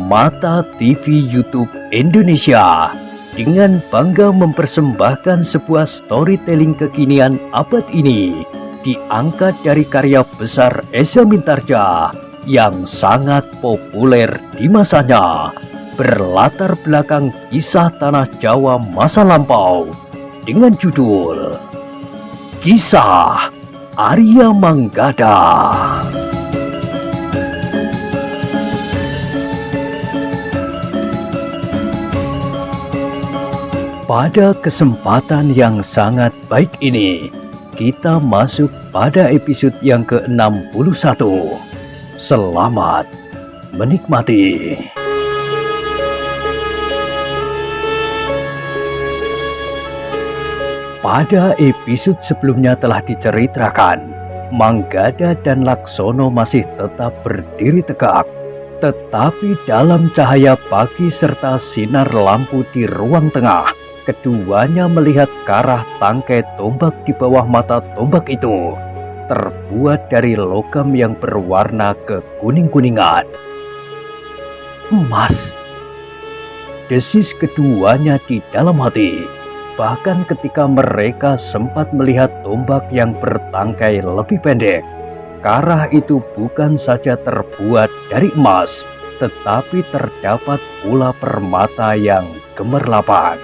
Permata TV YouTube Indonesia dengan bangga mempersembahkan sebuah storytelling kekinian abad ini diangkat dari karya besar Esa Mintarja yang sangat populer di masanya, berlatar belakang kisah tanah Jawa masa lampau dengan judul Kisah Arya Manggada. Pada kesempatan yang sangat baik ini, kita masuk pada episode yang ke-61. Selamat menikmati. Pada episode sebelumnya telah diceritakan, Manggada dan Laksono masih tetap berdiri tegak. Tetapi dalam cahaya pagi serta sinar lampu di ruang tengah, keduanya melihat ke arah tangkai tombak di bawah mata tombak itu, terbuat dari logam yang berwarna kekuning-kuningan. Emas, desis keduanya di dalam hati. Bahkan ketika mereka sempat melihat tombak yang bertangkai lebih pendek, karah itu bukan saja terbuat dari emas, tetapi terdapat pula permata yang gemerlapan.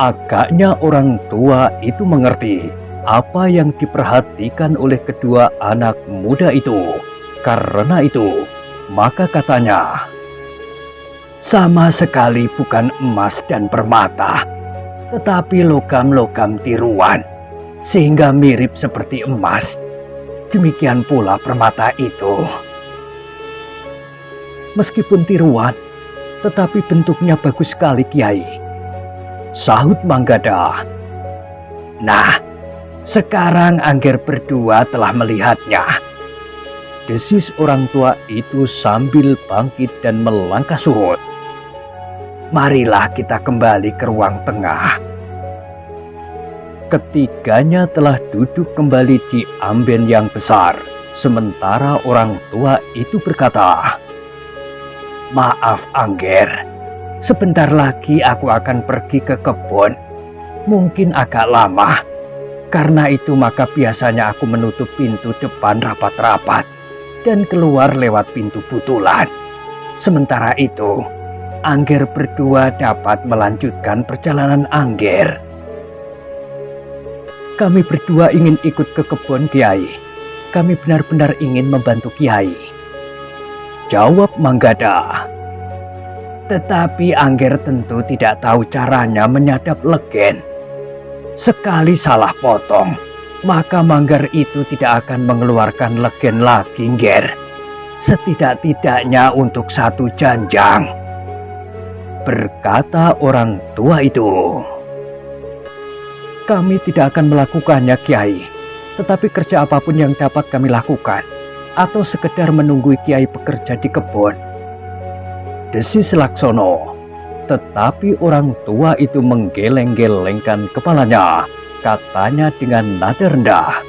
Agaknya orang tua itu mengerti apa yang diperhatikan oleh kedua anak muda itu. Karena itu, maka katanya, sama sekali bukan emas dan permata, tetapi logam-logam tiruan, sehingga mirip seperti emas. Demikian pula permata itu. Meskipun tiruan, tetapi bentuknya bagus sekali, Kiai, sahut Manggada. Nah, sekarang Angger berdua telah melihatnya, desis orang tua itu sambil bangkit dan melangkah surut. Marilah kita kembali ke ruang tengah. Ketiganya telah duduk kembali di amben yang besar, sementara orang tua itu berkata, Maaf Angger, sebentar lagi aku akan pergi ke kebun. Mungkin agak lama. Karena itu maka biasanya aku menutup pintu depan rapat-rapat dan keluar lewat pintu butulan. Sementara itu, Angger berdua dapat melanjutkan perjalanan Angger. Kami berdua ingin ikut ke kebun, Kiai. Kami benar-benar ingin membantu Kiai, jawab Manggada. Tetapi Angger tentu tidak tahu caranya menyadap legen. Sekali salah potong, maka manggar itu tidak akan mengeluarkan legen lagi, Ngger. Setidak-tidaknya untuk satu janjang, berkata orang tua itu. Kami tidak akan melakukannya, Kiai. Tetapi kerja apapun yang dapat kami lakukan, atau sekedar menunggu Kiai bekerja di kebun, desis Laksono. Tetapi orang tua itu menggeleng-gelengkan kepalanya. Katanya dengan nada rendah,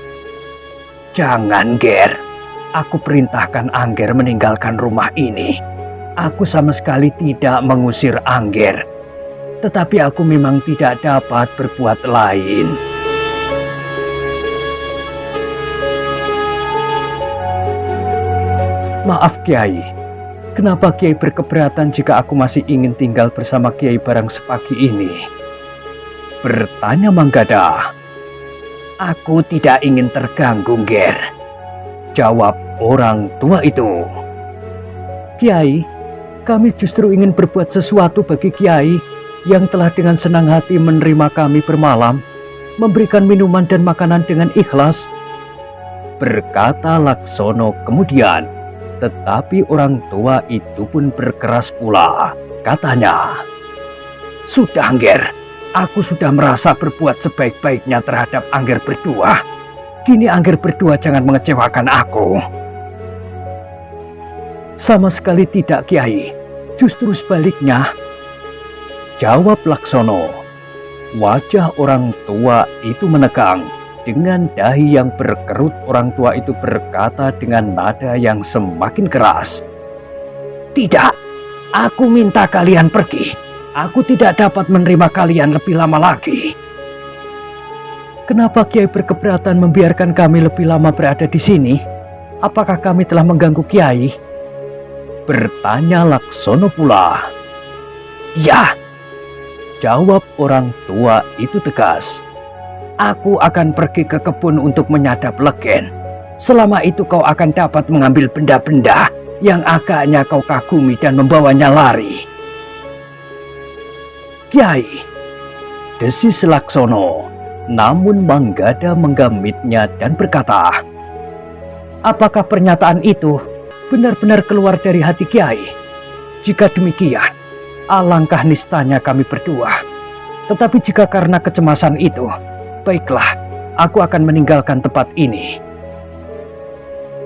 Jangan, Ger. Aku perintahkan Angger meninggalkan rumah ini. Aku sama sekali tidak mengusir Angger. Tetapi aku memang tidak dapat berbuat lain. Maaf, Kiai. Kenapa Kiai berkeberatan jika aku masih ingin tinggal bersama Kiai barang sepagi ini? Bertanya Manggada. Aku tidak ingin terganggu, Ger, jawab orang tua itu. Kiai, kami justru ingin berbuat sesuatu bagi Kiai yang telah dengan senang hati menerima kami bermalam, memberikan minuman dan makanan dengan ikhlas, berkata Laksono kemudian. Tetapi orang tua itu pun berkeras pula. Katanya, Sudah, Angger, aku sudah merasa berbuat sebaik-baiknya terhadap Angger berdua. Kini Angger berdua jangan mengecewakan aku. Sama sekali tidak, Kiai. Justru sebaliknya, jawab Laksono. Wajah orang tua itu menegang. Dengan dahi yang berkerut, orang tua itu berkata dengan nada yang semakin keras, Tidak, aku minta kalian pergi. Aku tidak dapat menerima kalian lebih lama lagi. Kenapa Kiai berkeberatan membiarkan kami lebih lama berada di sini? Apakah kami telah mengganggu Kiai? Bertanya Laksono pula. Ya, jawab orang tua itu tegas. Aku akan pergi ke kebun untuk menyadap legen. Selama itu kau akan dapat mengambil benda-benda yang agaknya kau kagumi dan membawanya lari. Kiai, desis Laksono, namun Manggada menggamitnya dan berkata, apakah pernyataan itu benar-benar keluar dari hati Kiai? Jika demikian, alangkah nistanya kami berdua. Tetapi jika karena kecemasan itu, baiklah, aku akan meninggalkan tempat ini.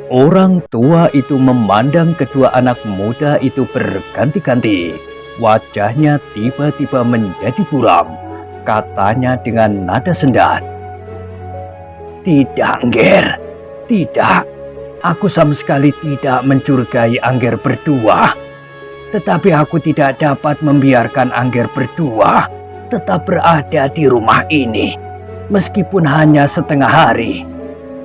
Orang tua itu memandang kedua anak muda itu berganti-ganti. Wajahnya tiba-tiba menjadi buram. Katanya dengan nada sendat. Tidak, Angger. Tidak. Aku sama sekali tidak mencurigai Angger berdua. Tetapi aku tidak dapat membiarkan Angger berdua tetap berada di rumah ini. Meskipun hanya setengah hari.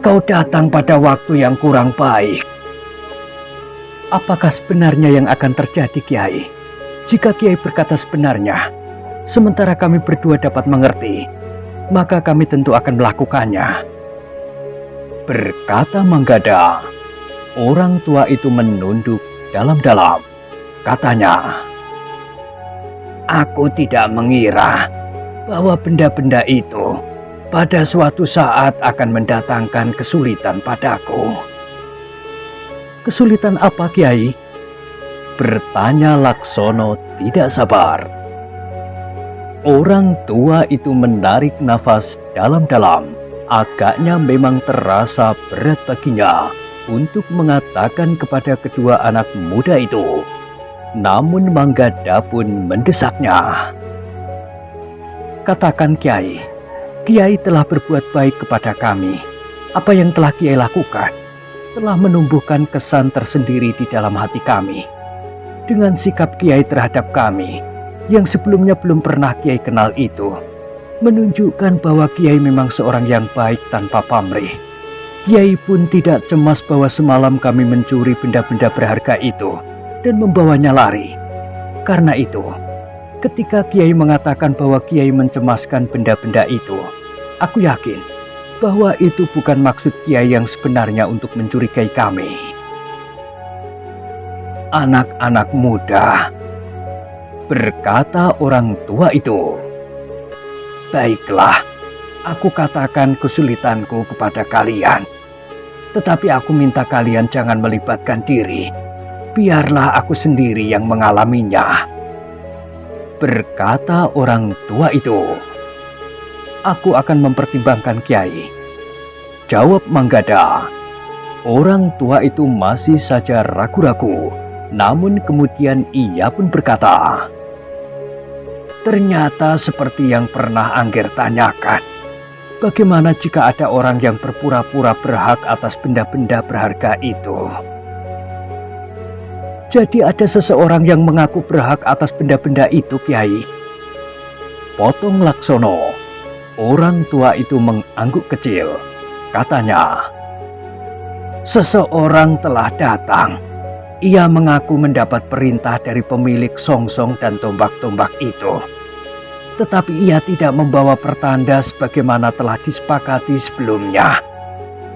Kau datang pada waktu yang kurang baik. Apakah sebenarnya yang akan terjadi, Kiai? Jika Kiai berkata sebenarnya, sementara kami berdua dapat mengerti, maka kami tentu akan melakukannya. Berkata Manggada. Orang tua itu menunduk dalam-dalam. Katanya, aku tidak mengira bahwa benda-benda itu pada suatu saat akan mendatangkan kesulitan padaku. Kesulitan apa, Kiai? Bertanya Laksono tidak sabar. Orang tua itu menarik nafas dalam-dalam. Agaknya memang terasa berat baginya untuk mengatakan kepada kedua anak muda itu. Namun Manggada pun mendesaknya. Katakan, Kiai. Kiai telah berbuat baik kepada kami. Apa yang telah Kiai lakukan telah menumbuhkan kesan tersendiri di dalam hati kami. Dengan sikap Kiai terhadap kami yang sebelumnya belum pernah Kiai kenal itu, menunjukkan bahwa Kiai memang seorang yang baik tanpa pamrih. Kiai pun tidak cemas bahwa semalam kami mencuri benda-benda berharga itu dan membawanya lari. Karena itu, ketika Kiai mengatakan bahwa Kiai mencemaskan benda-benda itu, aku yakin bahwa itu bukan maksud Kiai yang sebenarnya untuk mencurigai kami. Anak-anak muda, berkata orang tua itu. Baiklah, aku katakan kesulitanku kepada kalian. Tetapi aku minta kalian jangan melibatkan diri. Biarlah aku sendiri yang mengalaminya. Berkata orang tua itu. Aku akan mempertimbangkan, Kiai. Jawab Manggada. Orang tua itu masih saja ragu-ragu. Namun kemudian ia pun berkata, ternyata seperti yang pernah Angger tanyakan. Bagaimana jika ada orang yang berpura-pura berhak atas benda-benda berharga itu? Jadi ada seseorang yang mengaku berhak atas benda-benda itu, Kiai? Potong Laksono. Orang tua itu mengangguk kecil. Katanya, seseorang telah datang. Ia mengaku mendapat perintah dari pemilik songsong dan tombak-tombak itu. Tetapi ia tidak membawa pertanda sebagaimana telah disepakati sebelumnya.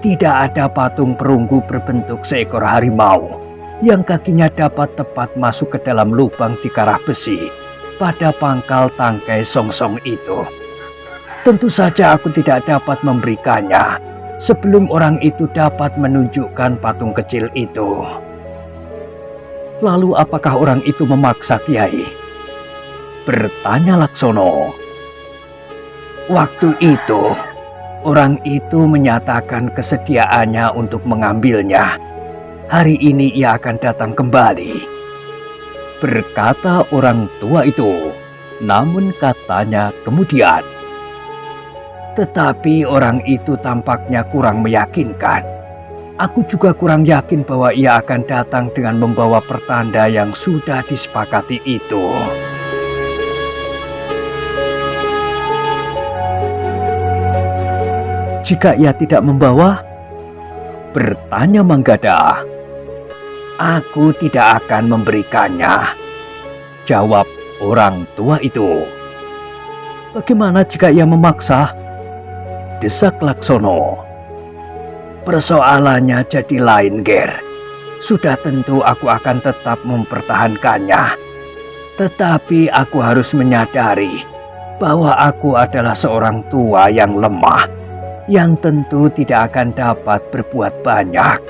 Tidak ada patung perunggu berbentuk seekor harimau yang kakinya dapat tepat masuk ke dalam lubang di karah besi pada pangkal tangkai songsong itu. Tentu saja aku tidak dapat memberikannya sebelum orang itu dapat menunjukkan patung kecil itu. Lalu apakah orang itu memaksa, Kiai? Bertanya Laksono. Waktu itu, orang itu menyatakan kesediaannya untuk mengambilnya. Hari ini ia akan datang kembali. Berkata orang tua itu. Namun katanya kemudian, tetapi orang itu tampaknya kurang meyakinkan. Aku juga kurang yakin bahwa ia akan datang dengan membawa pertanda yang sudah disepakati itu. Jika ia tidak membawa, bertanya Manggada. Aku tidak akan memberikannya, jawab orang tua itu. Bagaimana jika ia memaksa? Desak Laksono. Persoalannya jadi lain, Ger. Sudah tentu aku akan tetap mempertahankannya. Tetapi aku harus menyadari bahwa aku adalah seorang tua yang lemah, yang tentu tidak akan dapat berbuat banyak.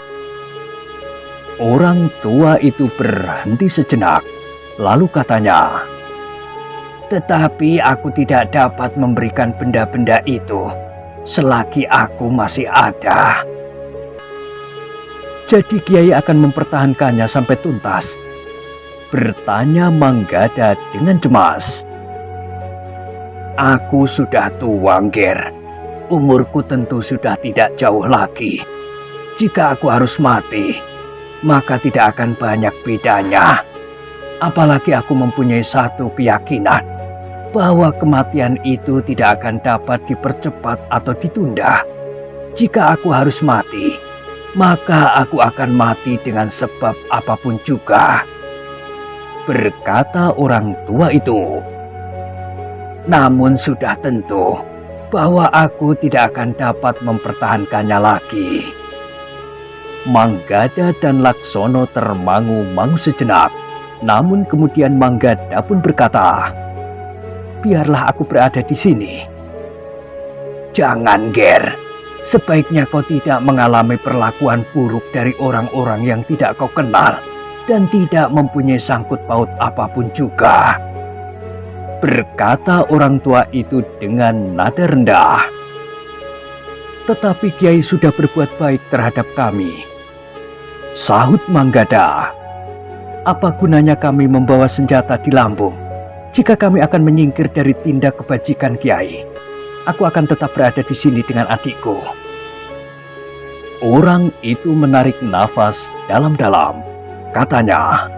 Orang tua itu berhenti sejenak, lalu katanya, tetapi aku tidak dapat memberikan benda-benda itu selagi aku masih ada. Jadi Kiai akan mempertahankannya sampai tuntas? Bertanya Manggada dengan cemas. Aku sudah tua, Ger. Umurku tentu sudah tidak jauh lagi. Jika aku harus mati, maka tidak akan banyak bedanya. Apalagi aku mempunyai satu keyakinan bahwa kematian itu tidak akan dapat dipercepat atau ditunda. Jika aku harus mati, maka aku akan mati dengan sebab apapun juga, berkata orang tua itu. Namun sudah tentu bahwa aku tidak akan dapat mempertahankannya lagi. Manggada dan Laksono termangu-mangu sejenak. Namun kemudian Manggada pun berkata, biarlah aku berada di sini. Jangan, Ger. Sebaiknya kau tidak mengalami perlakuan buruk dari orang-orang yang tidak kau kenal dan tidak mempunyai sangkut paut apapun juga, berkata orang tua itu dengan nada rendah. Tetapi Kiai sudah berbuat baik terhadap kami, sahut Manggada. Apa gunanya kami membawa senjata di lambung jika kami akan menyingkir dari tindak kebajikan Kiai? Aku akan tetap berada di sini dengan adikku. Orang itu menarik nafas dalam-dalam. Katanya,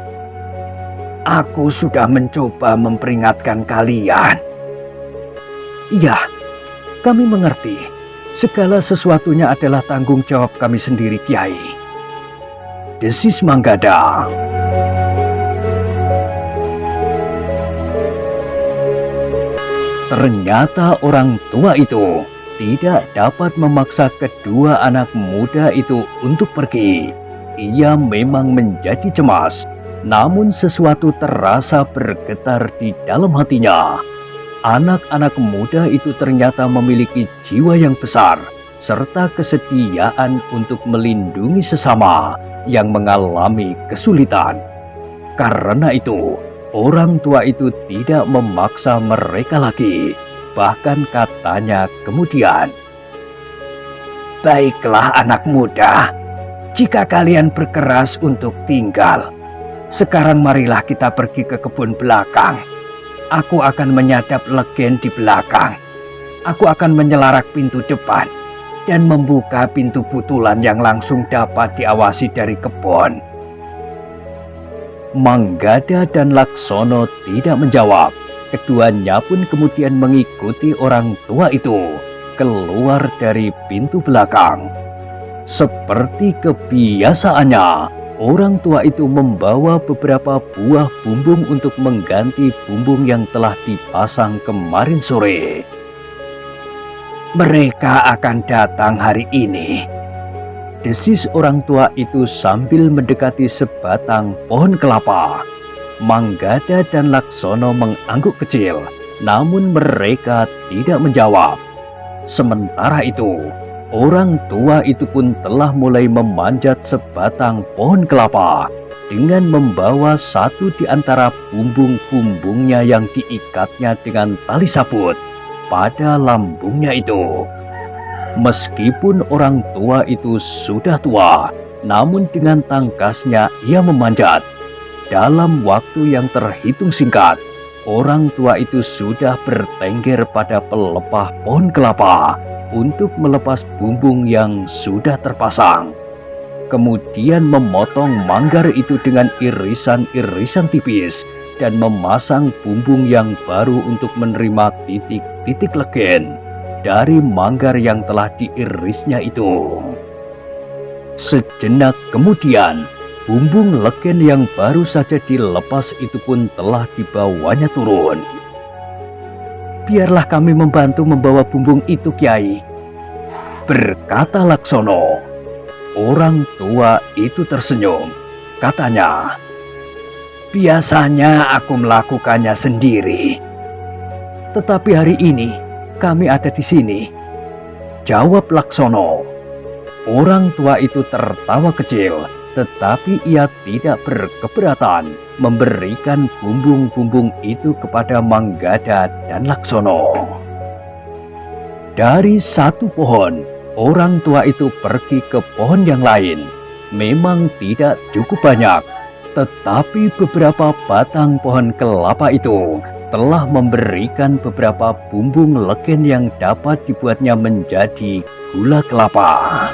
aku sudah mencoba memperingatkan kalian. Iya, kami mengerti. Segala sesuatunya adalah tanggung jawab kami sendiri, Kiai, desis Manggada. Ternyata orang tua itu tidak dapat memaksa kedua anak muda itu untuk pergi. Ia memang menjadi cemas, namun sesuatu terasa bergetar di dalam hatinya. Anak-anak muda itu ternyata memiliki jiwa yang besar, serta kesediaan untuk melindungi sesama yang mengalami kesulitan. Karena itu, orang tua itu tidak memaksa mereka lagi. Bahkan katanya kemudian, baiklah anak muda, jika kalian berkeras untuk tinggal, sekarang marilah kita pergi ke kebun belakang. Aku akan menyadap legen di belakang. Aku akan menyelarak pintu depan dan membuka pintu butulan yang langsung dapat diawasi dari kebun. Manggada dan Laksono tidak menjawab. Keduanya pun kemudian mengikuti orang tua itu keluar dari pintu belakang. Seperti kebiasaannya, orang tua itu membawa beberapa buah bumbung untuk mengganti bumbung yang telah dipasang kemarin sore. Mereka akan datang hari ini, desis orang tua itu sambil mendekati sebatang pohon kelapa. Manggada dan Laksono mengangguk kecil, namun mereka tidak menjawab. Sementara itu, orang tua itu pun telah mulai memanjat sebatang pohon kelapa dengan membawa satu di antara bumbung-bumbungnya yang diikatnya dengan tali sabut pada lambungnya itu. Meskipun orang tua itu sudah tua, namun dengan tangkasnya ia memanjat. Dalam waktu yang terhitung singkat, orang tua itu sudah bertengger pada pelepah pohon kelapa untuk melepas bumbung yang sudah terpasang. kemudian memotong manggar itu dengan irisan-irisan tipis dan memasang bumbung yang baru untuk menerima titik-titik legen dari manggar yang telah diirisnya itu. Sejenak kemudian, bumbung legen yang baru saja dilepas itu pun telah dibawanya turun. "Biarlah kami membantu membawa bumbung itu, Kyai," berkata Laksono. Orang tua itu tersenyum. Katanya, "Biasanya aku melakukannya sendiri, tetapi hari ini kami ada di sini," jawab Laksono. Orang tua itu tertawa kecil, tetapi ia tidak berkeberatan memberikan bumbung-bumbung itu kepada Manggada dan Laksono. Dari satu pohon, orang tua itu pergi ke pohon yang lain. Memang tidak cukup banyak, tetapi beberapa batang pohon kelapa itu telah memberikan beberapa bumbung legen yang dapat dibuatnya menjadi gula kelapa.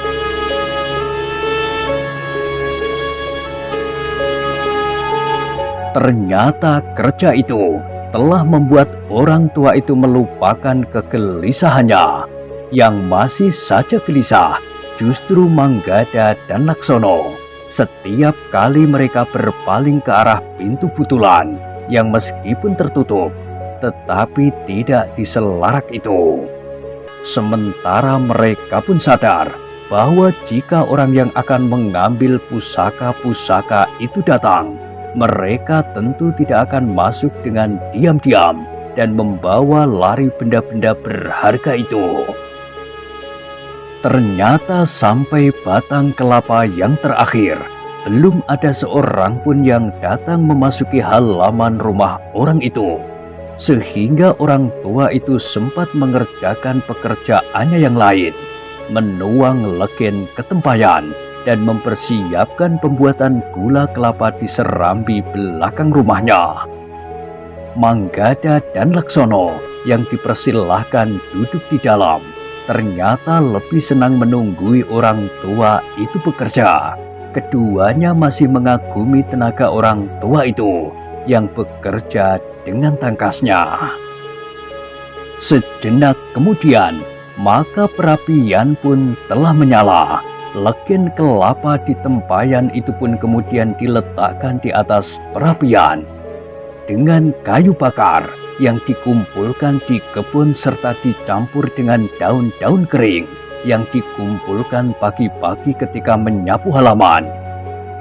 Ternyata kerja itu telah membuat orang tua itu melupakan kegelisahannya. Yang masih saja gelisah justru Manggada dan Laksono. Setiap kali mereka berpaling ke arah pintu butulan yang meskipun tertutup, tetapi tidak diselarak itu. Sementara mereka pun sadar bahwa jika orang yang akan mengambil pusaka-pusaka itu datang, mereka tentu tidak akan masuk dengan diam-diam dan membawa lari benda-benda berharga itu. Ternyata sampai batang kelapa yang terakhir, belum ada seorang pun yang datang memasuki halaman rumah orang itu. Sehingga orang tua itu sempat mengerjakan pekerjaannya yang lain, menuang legen ke tempayan dan mempersiapkan pembuatan gula kelapa di serambi belakang rumahnya. Manggada dan Laksono yang dipersilahkan duduk di dalam ternyata lebih senang menunggui orang tua itu bekerja. Keduanya masih mengagumi tenaga orang tua itu yang bekerja dengan tangkasnya. Sejenak kemudian, maka perapian pun telah menyala. Legen kelapa di tempayan itu pun kemudian diletakkan di atas perapian. Dengan kayu bakar yang dikumpulkan di kebun serta dicampur dengan daun-daun kering yang dikumpulkan pagi-pagi ketika menyapu halaman,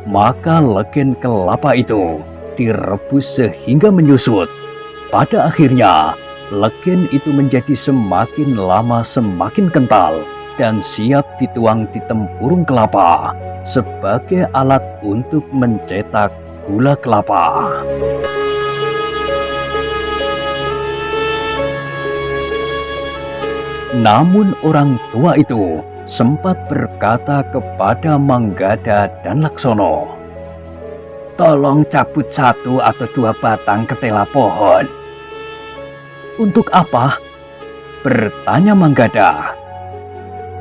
maka legen kelapa itu direbus sehingga menyusut. Pada akhirnya, legen itu menjadi semakin lama semakin kental dan siap dituang di tempurung kelapa sebagai alat untuk mencetak gula kelapa. Namun orang tua itu sempat berkata kepada Manggada dan Laksono, "Tolong cabut 1 atau 2 batang ketela pohon." "Untuk apa?" bertanya Manggada.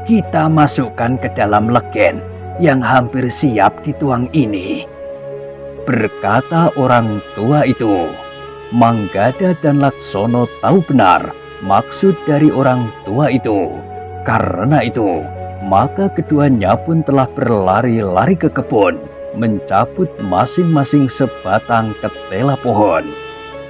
"Kita masukkan ke dalam legen yang hampir siap dituang ini," berkata orang tua itu. Manggada dan Laksono tahu benar maksud dari orang tua itu. Karena itu, maka keduanya pun telah berlari-lari ke kebun, mencabut masing-masing sebatang ketela pohon.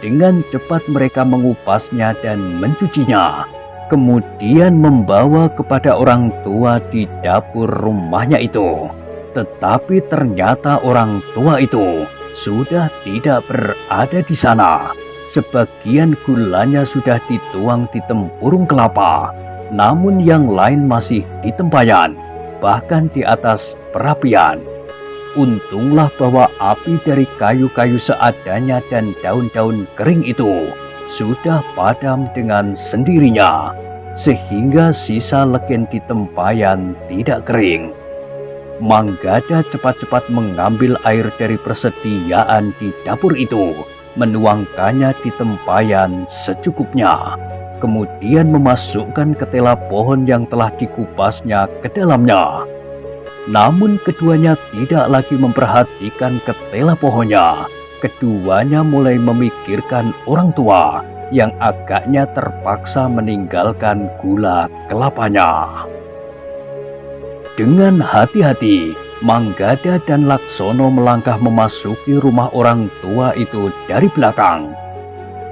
Dengan cepat mereka mengupasnya dan mencucinya, kemudian membawa kepada orang tua di dapur rumahnya itu. Tetapi ternyata orang tua itu sudah tidak berada di sana. Sebagian gulanya sudah dituang di tempurung kelapa, namun yang lain masih di tempayan, bahkan di atas perapian. Untunglah bahwa api dari kayu-kayu seadanya dan daun-daun kering itu sudah padam dengan sendirinya, sehingga sisa legen di tempayan tidak kering. Manggada cepat-cepat mengambil air dari persediaan di dapur itu, menuangkannya di tempayan secukupnya, kemudian memasukkan ketela pohon yang telah dikupasnya ke dalamnya. Namun keduanya tidak lagi memperhatikan ketela pohonnya. Keduanya mulai memikirkan orang tua yang agaknya terpaksa meninggalkan gula kelapanya. Dengan hati-hati, Manggada dan Laksono melangkah memasuki rumah orang tua itu dari belakang.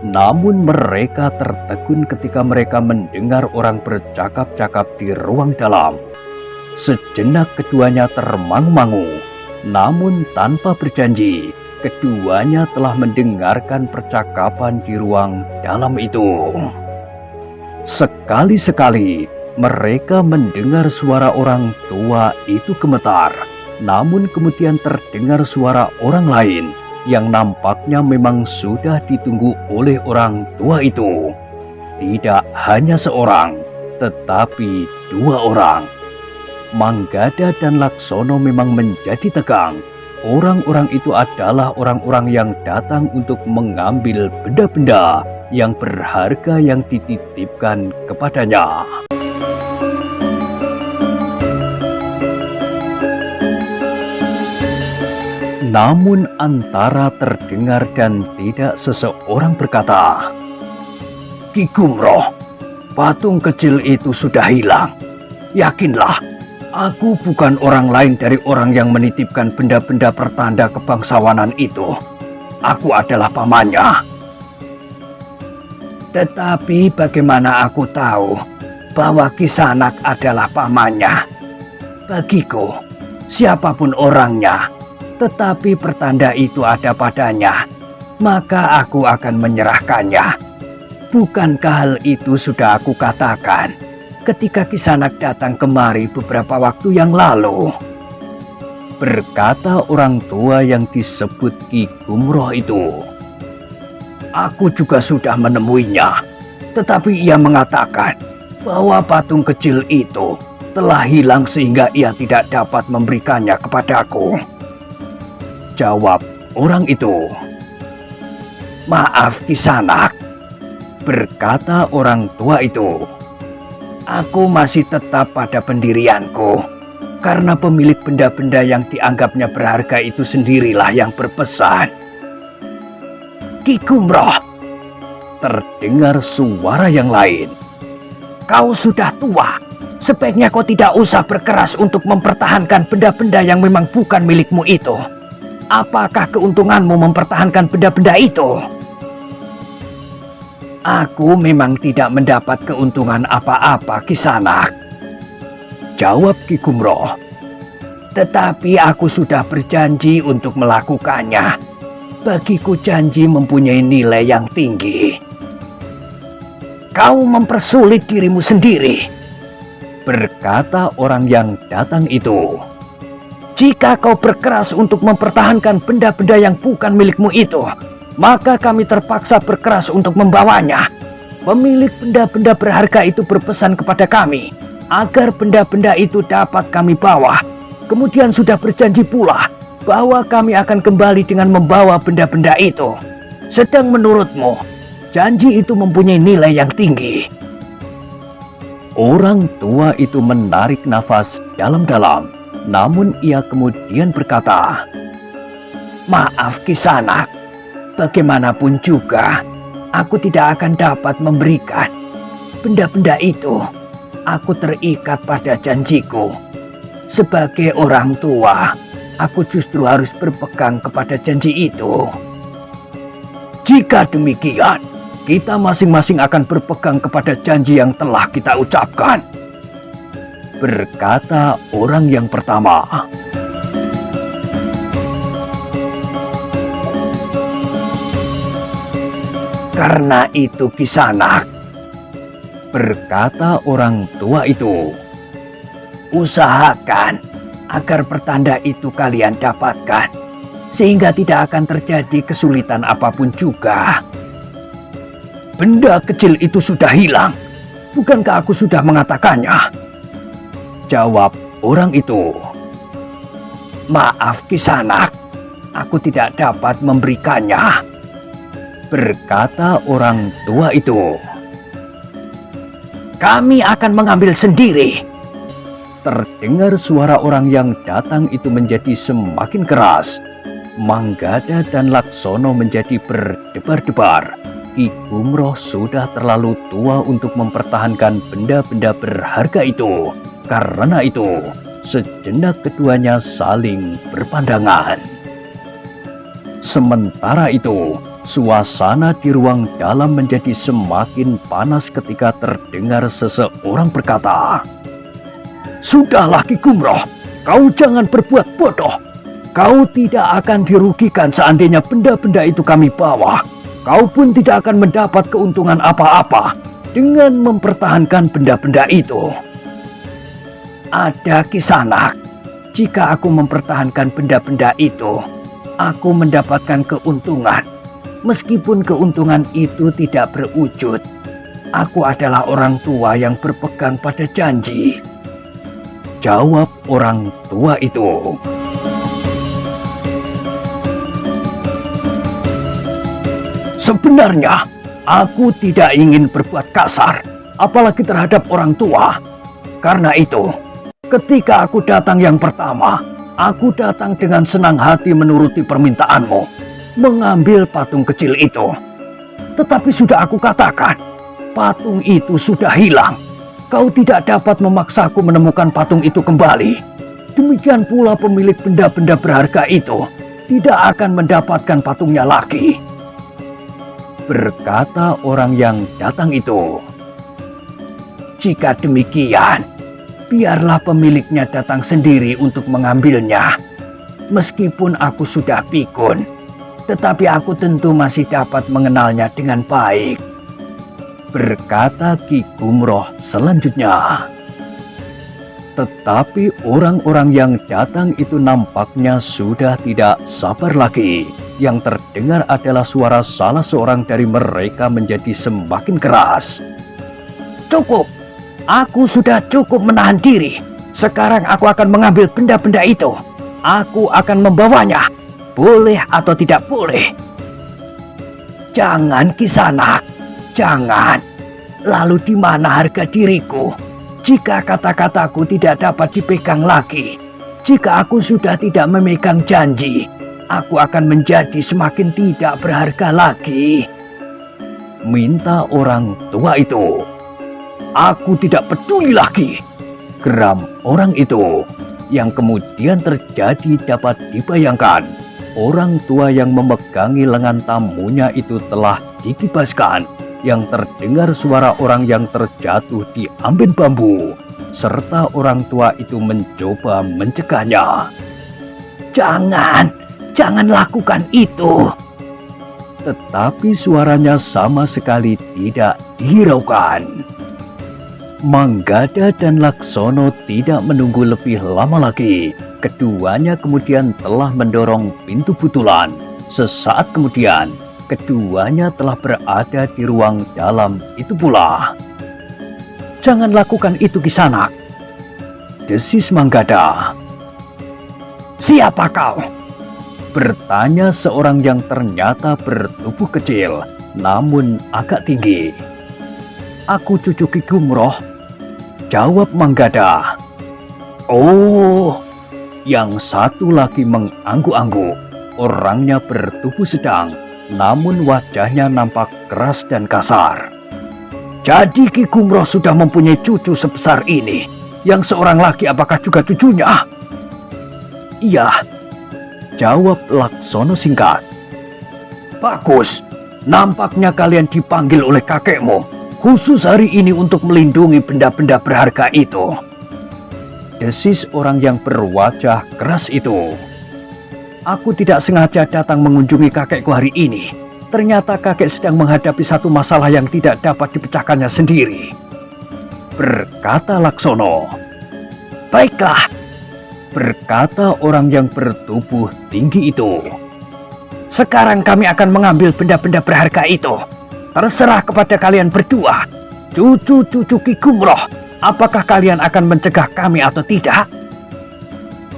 Namun mereka tertegun ketika mereka mendengar orang bercakap-cakap di ruang dalam. Sejenak keduanya termangu-mangu, namun tanpa berjanji, keduanya telah mendengarkan percakapan di ruang dalam itu. Sekali-sekali mereka mendengar suara orang tua itu gemetar, namun kemudian terdengar suara orang lain yang nampaknya memang sudah ditunggu oleh orang tua itu. Tidak hanya seorang, tetapi dua orang. Manggada dan Laksono memang menjadi tegang. Orang-orang itu adalah orang-orang yang datang untuk mengambil benda-benda yang berharga yang dititipkan kepadanya. Namun antara terdengar dan tidak seseorang berkata, "Ki Gumroh, patung kecil itu sudah hilang. Yakinlah, aku bukan orang lain dari orang yang menitipkan benda-benda pertanda kebangsawanan itu. Aku adalah pamannya." "Tetapi bagaimana aku tahu bahwa Kisanak adalah pamannya? Bagiku, siapapun orangnya, tetapi pertanda itu ada padanya, maka aku akan menyerahkannya. Bukankah hal itu sudah aku katakan ketika Kisanak datang kemari beberapa waktu yang lalu?" Berkata orang tua yang disebut Ki Gumroh itu. "Aku juga sudah menemuinya, tetapi ia mengatakan bahwa patung kecil itu telah hilang sehingga ia tidak dapat memberikannya kepadaku." Jawab orang itu. "Maaf Kisanak," berkata orang tua itu. "Aku masih tetap pada pendirianku, karena pemilik benda-benda yang dianggapnya berharga itu sendirilah yang berpesan." "Ki Gumroh," terdengar suara yang lain. "Kau sudah tua, sebaiknya kau tidak usah berkeras untuk mempertahankan benda-benda yang memang bukan milikmu itu. Apakah keuntunganmu mempertahankan benda-benda itu?" "Aku memang tidak mendapat keuntungan apa-apa Kisanak," jawab Ki Gumroh. "Tetapi aku sudah berjanji untuk melakukannya. Bagiku janji mempunyai nilai yang tinggi." "Kau mempersulit dirimu sendiri," berkata orang yang datang itu. "Jika kau berkeras untuk mempertahankan benda-benda yang bukan milikmu itu, maka kami terpaksa berkeras untuk membawanya. Pemilik benda-benda berharga itu berpesan kepada kami agar benda-benda itu dapat kami bawa. Kemudian sudah berjanji pula bahwa kami akan kembali dengan membawa benda-benda itu. Sedang menurutmu, janji itu mempunyai nilai yang tinggi." Orang tua itu menarik nafas dalam-dalam. Namun ia kemudian berkata, "Maaf Kisanak, bagaimanapun juga aku tidak akan dapat memberikan benda-benda itu. Aku terikat pada janjiku. Sebagai orang tua, aku justru harus berpegang kepada janji itu." "Jika demikian, kita masing-masing akan berpegang kepada janji yang telah kita ucapkan," berkata orang yang pertama. "Karena itu Kisanak," berkata orang tua itu, "usahakan agar pertanda itu kalian dapatkan, sehingga tidak akan terjadi kesulitan apapun juga." "Benda kecil itu sudah hilang, bukankah aku sudah mengatakannya?" jawab orang itu. "Maaf Kisanak, aku tidak dapat memberikannya," berkata orang tua itu. "Kami akan mengambil sendiri," Terdengar suara orang yang datang itu menjadi semakin keras. Manggada dan Laksono menjadi berdebar-debar. Ki Gumroh sudah terlalu tua untuk mempertahankan benda-benda berharga itu. Karena itu, sejenak keduanya saling berpandangan. Sementara itu, suasana di ruang dalam menjadi semakin panas ketika terdengar seseorang berkata, "Sudahlah Ki Gumroh, kau jangan berbuat bodoh. Kau tidak akan dirugikan seandainya benda-benda itu kami bawa. Kau pun tidak akan mendapat keuntungan apa-apa dengan mempertahankan benda-benda itu." "Ada Kisanak, jika aku mempertahankan benda-benda itu, aku mendapatkan keuntungan. Meskipun keuntungan itu tidak berwujud, aku adalah orang tua yang berpegang pada janji," jawab orang tua itu. "Sebenarnya, aku tidak ingin berbuat kasar, apalagi terhadap orang tua. Karena itu, ketika aku datang yang pertama, aku datang dengan senang hati menuruti permintaanmu, mengambil patung kecil itu. Tetapi sudah aku katakan, patung itu sudah hilang. Kau tidak dapat memaksaku menemukan patung itu kembali. Demikian pula pemilik benda-benda berharga itu tidak akan mendapatkan patungnya lagi," berkata orang yang datang itu. "Jika demikian, biarlah pemiliknya datang sendiri untuk mengambilnya. Meskipun aku sudah pikun, tetapi aku tentu masih dapat mengenalnya dengan baik," berkata Ki Gumroh selanjutnya. Tetapi orang-orang yang datang itu nampaknya sudah tidak sabar lagi. Yang terdengar adalah suara salah seorang dari mereka menjadi semakin keras. "Cukup, aku sudah cukup menahan diri. Sekarang aku akan mengambil benda-benda itu. Aku akan membawanya, boleh atau tidak boleh." "Jangan Kisanak, jangan. Lalu di mana harga diriku jika kata-kataku tidak dapat dipegang lagi? Jika aku sudah tidak memegang janji, aku akan menjadi semakin tidak berharga lagi," minta orang tua itu. "Aku tidak peduli lagi," geram orang itu. Yang kemudian terjadi dapat dibayangkan. Orang tua yang memegangi lengan tamunya itu telah dikibaskan. Yang terdengar suara orang yang terjatuh di amben bambu, serta orang tua itu mencoba mencegahnya. Jangan lakukan itu." Tetapi suaranya sama sekali tidak dihiraukan. Manggada dan Laksono tidak menunggu lebih lama lagi. Keduanya kemudian telah mendorong pintu butulan. Sesaat kemudian, keduanya telah berada di ruang dalam itu pula. "Jangan lakukan itu Kisanak," desis Manggada. "Siapa kau?" bertanya seorang yang ternyata bertubuh kecil, namun agak tinggi. "Aku cucu Ki Gumroh," jawab Manggada. "Oh," yang satu lagi mengangguk-angguk. Orangnya bertubuh sedang, namun wajahnya nampak keras dan kasar. "Jadi Ki Gumroh sudah mempunyai cucu sebesar ini. Yang seorang lagi apakah juga cucunya?" "Iya," jawab Laksono singkat. "Bagus, nampaknya kalian dipanggil oleh kakekmu khusus hari ini untuk melindungi benda-benda berharga itu," desis orang yang berwajah keras itu. "Aku tidak sengaja datang mengunjungi kakekku hari ini. Ternyata kakek sedang menghadapi satu masalah yang tidak dapat dipecahkannya sendiri," berkata Laksono. "Baiklah," berkata orang yang bertubuh tinggi itu. "Sekarang kami akan mengambil benda-benda berharga itu. Terserah kepada kalian berdua, cucu-cucu Ki Gumroh, apakah kalian akan mencegah kami atau tidak?"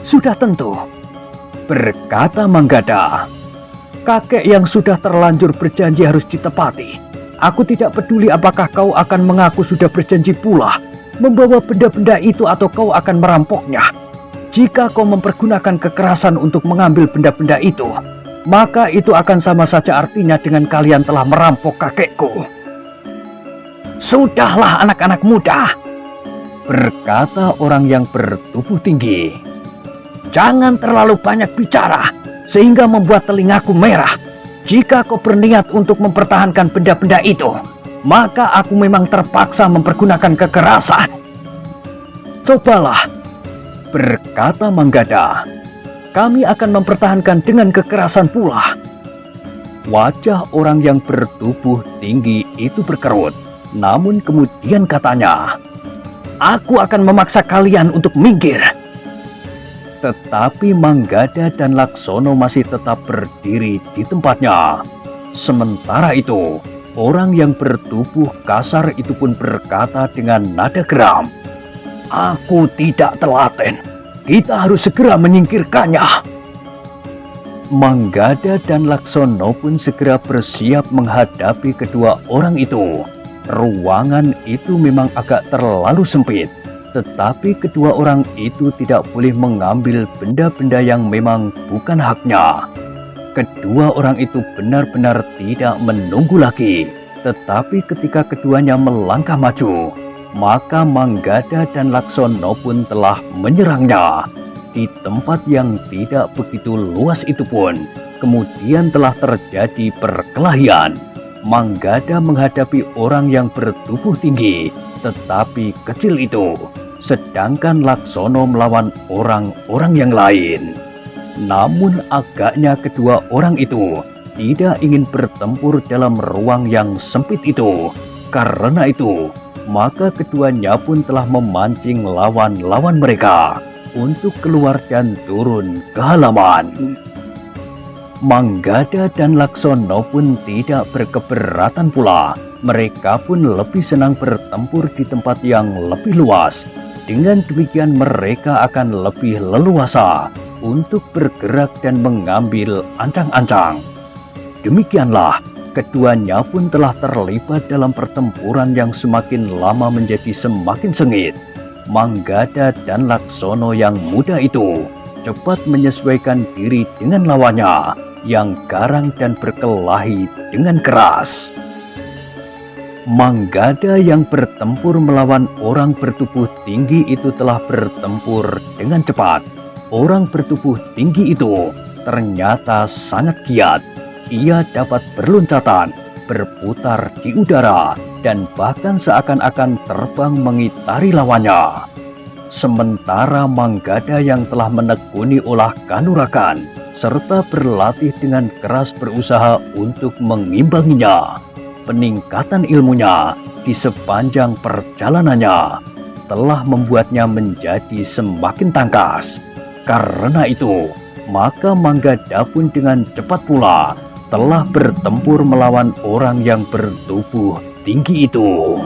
"Sudah tentu," berkata Manggada. "Kakek yang sudah terlanjur berjanji harus ditepati. Aku tidak peduli apakah kau akan mengaku sudah berjanji pula. membawa benda-benda itu atau kau akan merampoknya. Jika kau mempergunakan kekerasan untuk mengambil benda-benda itu, maka itu akan sama saja artinya dengan kalian telah merampok kakekku." "Sudahlah anak-anak muda," berkata orang yang bertubuh tinggi. "Jangan terlalu banyak bicara sehingga membuat telingaku merah. Jika kau berniat untuk mempertahankan benda-benda itu, maka aku memang terpaksa mempergunakan kekerasan." "Cobalah," berkata Manggada, "kami akan mempertahankan dengan kekerasan pula." Wajah orang yang bertubuh tinggi itu berkerut, namun kemudian katanya, "Aku akan memaksa kalian untuk minggir." Tetapi Manggada dan Laksono masih tetap berdiri di tempatnya. Sementara itu, orang yang bertubuh kasar itu pun berkata dengan nada geram, "Aku tidak telaten. Kita harus segera menyingkirkannya." Manggada dan Laksono pun segera bersiap menghadapi kedua orang itu. Ruangan itu memang agak terlalu sempit, tetapi kedua orang itu tidak boleh mengambil benda-benda yang memang bukan haknya. Kedua orang itu benar-benar tidak menunggu lagi, tetapi ketika keduanya melangkah maju, maka Manggada dan Laksono pun telah menyerangnya. Di tempat yang tidak begitu luas itu pun, kemudian telah terjadi perkelahian. Manggada menghadapi orang yang bertubuh tinggi, tetapi kecil itu, sedangkan Laksono melawan orang-orang yang lain. Namun agaknya kedua orang itu tidak ingin bertempur dalam ruang yang sempit itu. Karena itu, maka keduanya pun telah memancing lawan-lawan mereka untuk keluar dan turun ke halaman. Manggada dan Laksono pun tidak berkeberatan pula. Mereka pun lebih senang bertempur di tempat yang lebih luas. Dengan demikian mereka akan lebih leluasa untuk bergerak dan mengambil ancang-ancang. Demikianlah, keduanya pun telah terlibat dalam pertempuran yang semakin lama menjadi semakin sengit. Manggada dan Laksono yang muda itu cepat menyesuaikan diri dengan lawannya yang garang dan berkelahi dengan keras. Manggada yang bertempur melawan orang bertubuh tinggi itu telah bertempur dengan cepat. Orang bertubuh tinggi itu ternyata sangat giat. Ia dapat berloncatan, berputar di udara, dan bahkan seakan-akan terbang mengitari lawannya. Sementara Manggada yang telah menekuni olah kanuragan serta berlatih dengan keras berusaha untuk mengimbanginya. Peningkatan ilmunya di sepanjang perjalanannya telah membuatnya menjadi semakin tangkas. Karena itu, maka Manggada pun dengan cepat pula telah bertempur melawan orang yang bertubuh tinggi itu.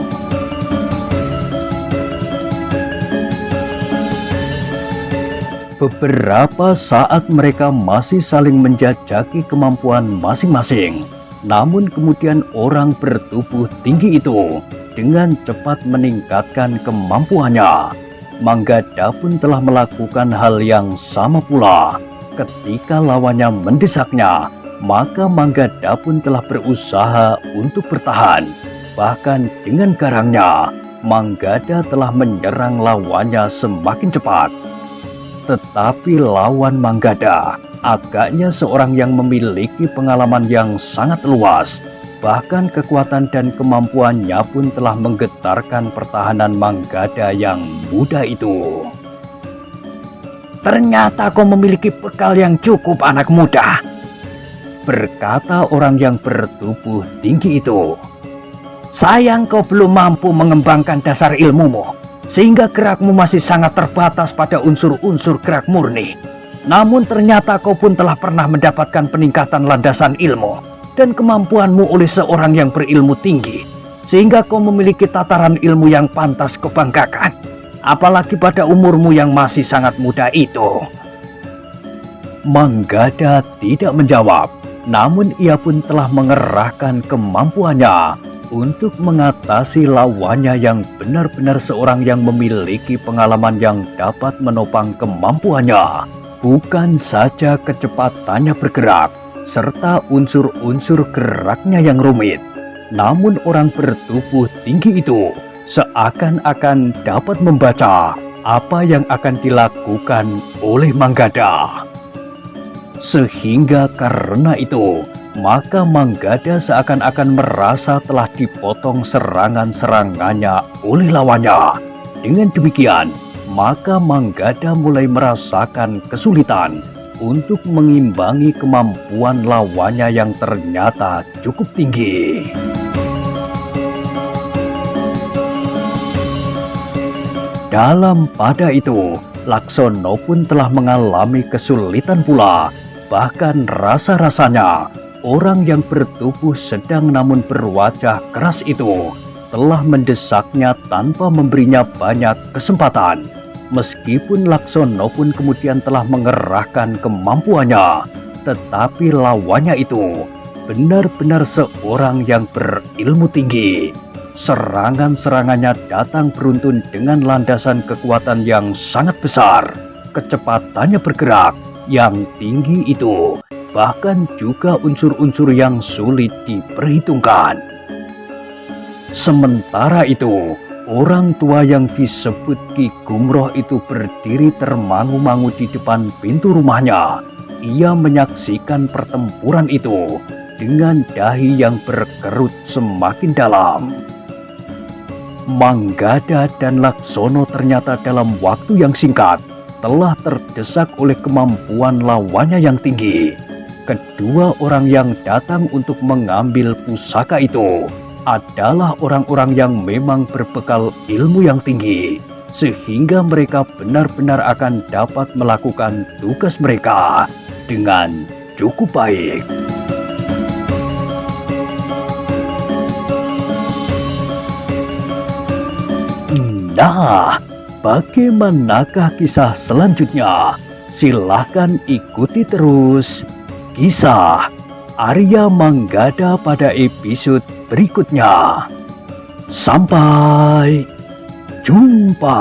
Beberapa saat mereka masih saling menjajaki kemampuan masing-masing. Namun kemudian orang bertubuh tinggi itu dengan cepat meningkatkan kemampuannya. Manggada pun telah melakukan hal yang sama pula. Ketika lawannya mendesaknya, maka Manggada pun telah berusaha untuk bertahan. Bahkan dengan garangnya, Manggada telah menyerang lawannya semakin cepat. Tetapi lawan Manggada agaknya seorang yang memiliki pengalaman yang sangat luas. Bahkan kekuatan dan kemampuannya pun telah menggetarkan pertahanan Manggada yang muda itu. "Ternyata kau memiliki bekal yang cukup, anak muda," berkata orang yang bertubuh tinggi itu. "Sayang kau belum mampu mengembangkan dasar ilmumu, sehingga gerakmu masih sangat terbatas pada unsur-unsur gerak murni. Namun ternyata kau pun telah pernah mendapatkan peningkatan landasan ilmu dan kemampuanmu oleh seorang yang berilmu tinggi, sehingga kau memiliki tataran ilmu yang pantas kau banggakan, apalagi pada umurmu yang masih sangat muda itu." Manggada tidak menjawab, namun ia pun telah mengerahkan kemampuannya. untuk mengatasi lawannya yang benar-benar seorang yang memiliki pengalaman yang dapat menopang kemampuannya. Bukan saja kecepatannya bergerak, serta unsur-unsur geraknya yang rumit, namun orang bertubuh tinggi itu seakan-akan dapat membaca apa yang akan dilakukan oleh Manggada. Sehingga karena itu, maka Manggada seakan-akan merasa telah dipotong serangan-serangannya oleh lawannya. Dengan demikian, maka Manggada mulai merasakan kesulitan untuk mengimbangi kemampuan lawannya yang ternyata cukup tinggi. Dalam pada itu, Laksono pun telah mengalami kesulitan pula. Bahkan rasa-rasanya orang yang bertubuh sedang namun berwajah keras itu telah mendesaknya tanpa memberinya banyak kesempatan. Meskipun Laksono pun kemudian telah mengerahkan kemampuannya, tetapi lawannya itu benar-benar seorang yang berilmu tinggi. Serangan-serangannya datang beruntun dengan landasan kekuatan yang sangat besar, kecepatannya bergerak yang tinggi itu, bahkan juga unsur-unsur yang sulit diperhitungkan. Sementara itu, orang tua yang disebut Ki Gumroh itu berdiri termangu-mangu di depan pintu rumahnya. Ia menyaksikan pertempuran itu dengan dahi yang berkerut semakin dalam. Manggada dan Laksono ternyata dalam waktu yang singkat telah terdesak oleh kemampuan lawannya yang tinggi. Kedua orang yang datang untuk mengambil pusaka itu adalah orang-orang yang memang berbekal ilmu yang tinggi, sehingga mereka benar-benar akan dapat melakukan tugas mereka dengan cukup baik. Nah, bagaimanakah kisah selanjutnya? Silahkan ikuti terus kisah Arya Manggada pada episode berikutnya. Sampai jumpa.